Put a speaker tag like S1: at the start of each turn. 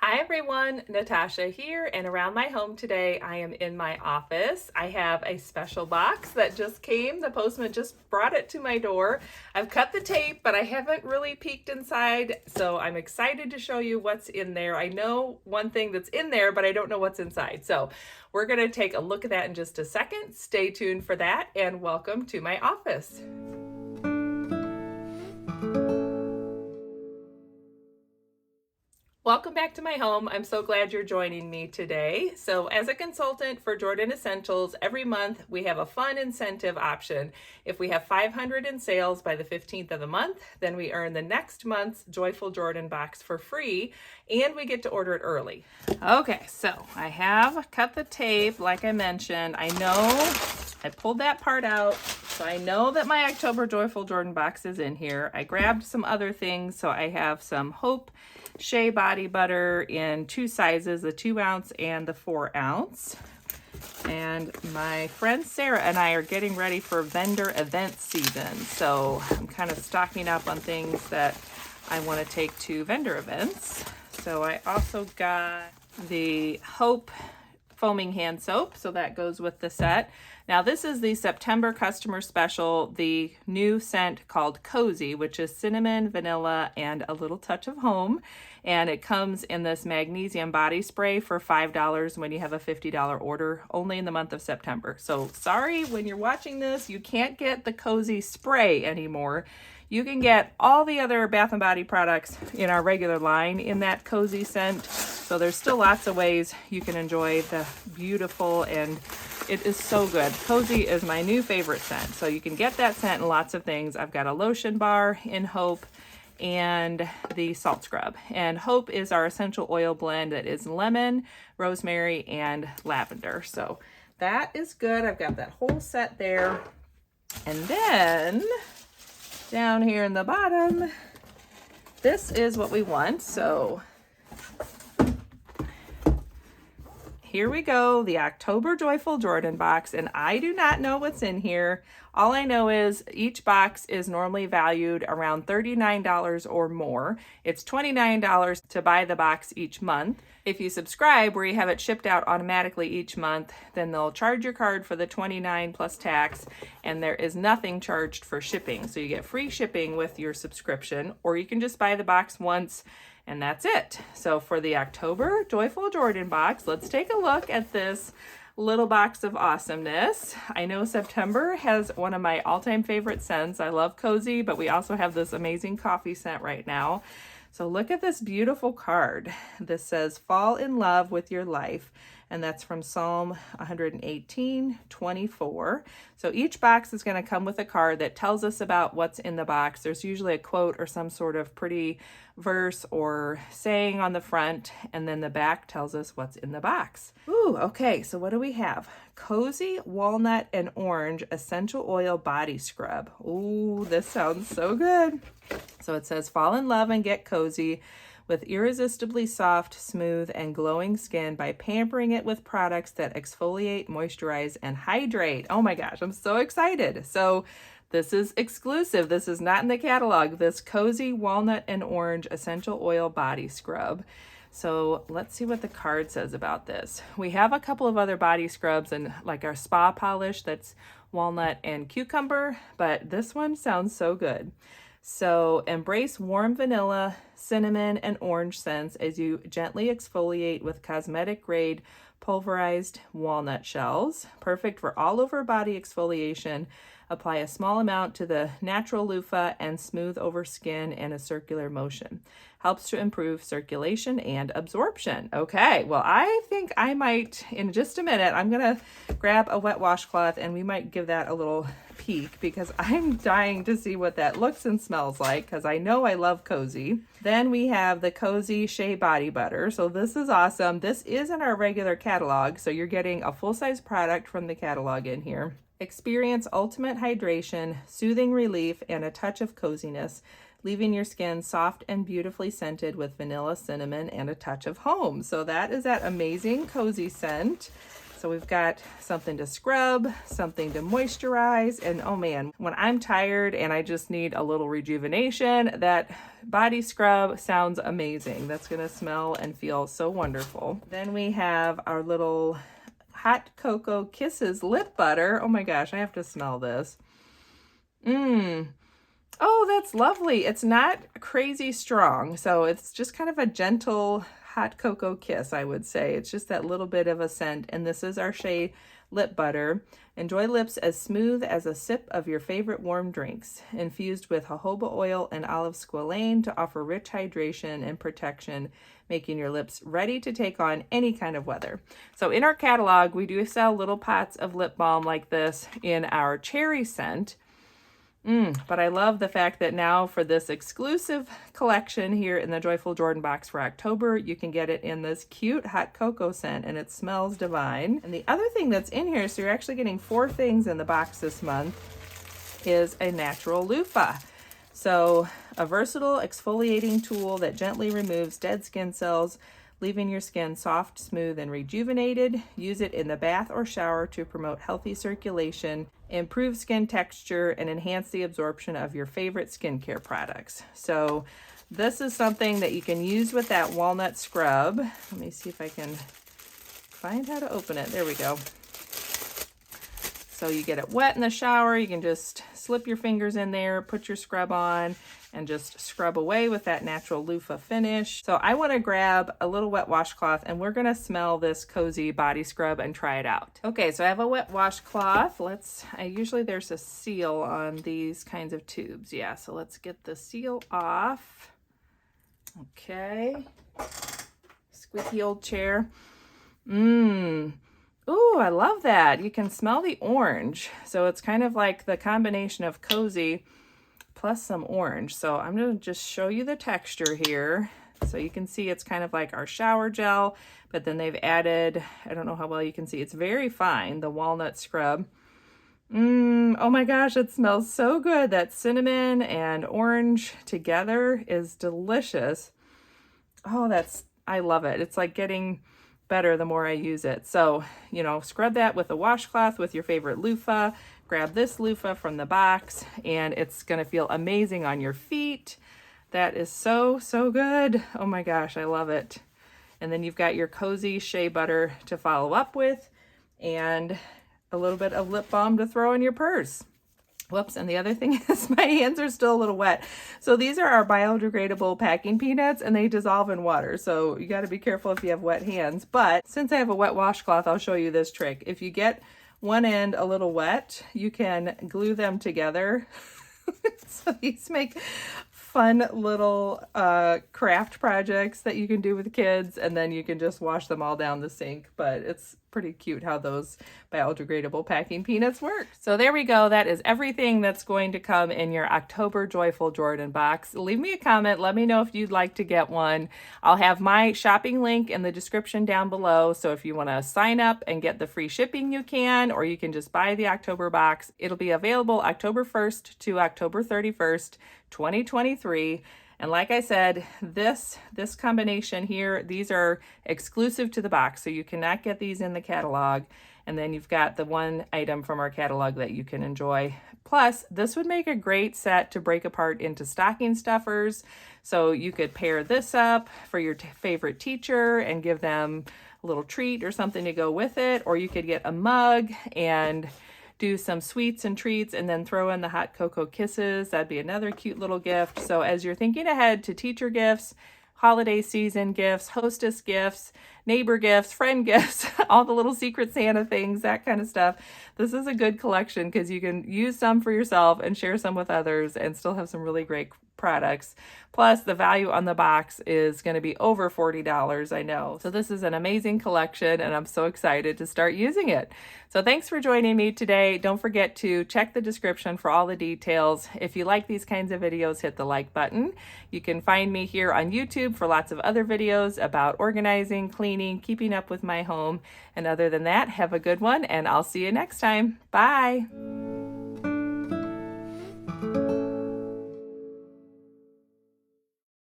S1: Hi everyone, Natasha here, and around my home today I am in my office. I have a special box that just came. The postman just brought it to my door. I've cut the tape, but I haven't really peeked inside, so I'm excited to show you what's in there. I know one thing that's in there, but I don't know what's inside. So we're going to take a look at that in just a second. Stay tuned for that, and welcome to my office. Welcome back to my home. I'm so glad you're joining me today. So as a consultant for Jordan Essentials, every month we have a fun incentive option. If we have 500 in sales by the 15th of the month, then we earn the next month's Joyful Jordan box for free, and we get to order it early. Okay, so I have cut the tape like I mentioned. I know I pulled that part out, so I know that my October Joyful Jordan box is in here. I grabbed some other things, so I have some Hope Shea body butter in two sizes, the 2 ounce and the 4 ounce. And my friend Sarah and I are getting ready for vendor event season, so I'm kind of stocking up on things that I want to take to vendor events. So I also got the Hope foaming hand soap, so that goes with the set. Now this is the September customer special, the new scent called Cozy, which is cinnamon, vanilla, and a little touch of home. And it comes in this magnesium body spray for $5 when you have a $50 order, only in the month of September. So sorry, when you're watching this, you can't get the Cozy spray anymore. You can get all the other Bath & Body products in our regular line in that Cozy scent. So there's still lots of ways you can enjoy the beautiful, and it is so good. Cozy is my new favorite scent. So you can get that scent in lots of things. I've got a lotion bar in Hope and the salt scrub. And Hope is our essential oil blend that is lemon, rosemary, and lavender. So that is good. I've got that whole set there. And then down here in the bottom, this is what we want. So here we go, the October Joyful Jordan box, and I do not know what's in here. All I know is each box is normally valued around $39 or more. It's $29 to buy the box each month. If you subscribe where you have it shipped out automatically each month, then they'll charge your card for the $29 plus tax, and there is nothing charged for shipping. So you get free shipping with your subscription, or you can just buy the box once and that's it. So for the October Joyful Jordan box, let's take a look at this little box of awesomeness. I know September has one of my all-time favorite scents. I love Cozy, but we also have this amazing coffee scent right now. So look at this beautiful card. This says, "Fall in love with your life." And that's from Psalm 118:24. So each box is going to come with a card that tells us about what's in the box. There's usually a quote or some sort of pretty verse or saying on the front, and then the back tells us what's in the box. Ooh, okay, so what do we have? Cozy Walnut and Orange Essential Oil Body Scrub. Ooh, this sounds so good. So it says, "Fall in love and get cozy with irresistibly soft, smooth, and glowing skin by pampering it with products that exfoliate, moisturize, and hydrate." Oh my gosh, I'm so excited. So this is exclusive. This is not in the catalog. This Cozy Walnut and Orange Essential Oil Body Scrub. So let's see what the card says about this. We have a couple of other body scrubs and like our spa polish that's walnut and cucumber, but this one sounds so good. So embrace warm vanilla, cinnamon, and orange scents as you gently exfoliate with cosmetic grade pulverized walnut shells. Perfect for all over body exfoliation. Apply a small amount to the natural loofah and smooth over skin in a circular motion. Helps to improve circulation and absorption. Okay, well, I think I might, in just a minute, I'm gonna grab a wet washcloth and we might give that a little peek because I'm dying to see what that looks and smells like because I know I love Cozy. Then we have the Cozy Shea Body Butter. So this is awesome. This is in our regular catalog, so you're getting a full-size product from the catalog in here. Experience ultimate hydration, soothing relief, and a touch of coziness, leaving your skin soft and beautifully scented with vanilla, cinnamon, and a touch of home. So that is that amazing Cozy scent. So we've got something to scrub, something to moisturize, and oh man, when I'm tired and I just need a little rejuvenation, that body scrub sounds amazing. That's gonna smell and feel so wonderful. Then we have our little Hot Cocoa Kisses lip butter. Oh my gosh, I have to smell this. Oh, that's lovely. It's not crazy strong, so it's just kind of a gentle hot cocoa kiss, I would say. It's just that little bit of a scent, and this is our Shea lip butter. Enjoy lips as smooth as a sip of your favorite warm drinks, infused with jojoba oil and olive squalane to offer rich hydration and protection, making your lips ready to take on any kind of weather. So in our catalog, we do sell little pots of lip balm like this in our cherry scent. But I love the fact that now for this exclusive collection here in the Joyful Jordan box for October, you can get it in this cute hot cocoa scent, and it smells divine. And the other thing that's in here, so you're actually getting 4 things in the box this month, is a natural loofah. So a versatile exfoliating tool that gently removes dead skin cells, leaving your skin soft, smooth, and rejuvenated. Use it in the bath or shower to promote healthy circulation, improve skin texture, and enhance the absorption of your favorite skincare products. So this is something that you can use with that walnut scrub. Let me see if I can find how to open it. There we go. So you get it wet in the shower, you can just slip your fingers in there, put your scrub on, and just scrub away with that natural loofah finish. So I want to grab a little wet washcloth, and we're going to smell this cozy body scrub and try it out. Okay, so I have a wet washcloth. Usually there's a seal on these kinds of tubes. Yeah, so let's get the seal off. Okay. Squeaky old chair. Ooh, I love that. You can smell the orange. So it's kind of like the combination of cozy plus some orange. So I'm going to just show you the texture here. So you can see it's kind of like our shower gel, but then they've added, I don't know how well you can see, it's very fine, the walnut scrub. Oh my gosh, it smells so good. That cinnamon and orange together is delicious. Oh, I love it. It's like getting better the more I use it. So, scrub that with a washcloth with your favorite loofah. Grab this loofah from the box, and it's going to feel amazing on your feet. That is so, so good. Oh my gosh, I love it. And then you've got your cozy shea butter to follow up with, and a little bit of lip balm to throw in your purse. Whoops, and the other thing is my hands are still a little wet. So these are our biodegradable packing peanuts, and they dissolve in water. So you got to be careful if you have wet hands. But since I have a wet washcloth, I'll show you this trick. If you get one end a little wet, you can glue them together. So these make fun little craft projects that you can do with kids, and then you can just wash them all down the sink. But it's pretty cute how those biodegradable packing peanuts work. So there we go. That is everything that's going to come in your October Joyful Jordan box. Leave me a comment. Let me know if you'd like to get one. I'll have my shopping link in the description down below. So if you want to sign up and get the free shipping, you can, or you can just buy the October box. It'll be available October 1st to October 31st, 2023. And like I said, this combination here, these are exclusive to the box, so you cannot get these in the catalog. And then you've got the one item from our catalog that you can enjoy. Plus, this would make a great set to break apart into stocking stuffers. So you could pair this up for your favorite teacher and give them a little treat or something to go with it. Or you could get a mug and do some sweets and treats, and then throw in the hot cocoa kisses. That'd be another cute little gift. So as you're thinking ahead to teacher gifts, holiday season gifts, hostess gifts, neighbor gifts, friend gifts, all the little Secret Santa things, that kind of stuff, this is a good collection because you can use some for yourself and share some with others and still have some really great products. Plus, the value on the box is going to be over $40, I know. So this is an amazing collection, and I'm so excited to start using it. So thanks for joining me today. Don't forget to check the description for all the details. If you like these kinds of videos, hit the like button. You can find me here on YouTube for lots of other videos about organizing, cleaning, keeping up with my home. And other than that, have a good one, and I'll see you next time. Bye.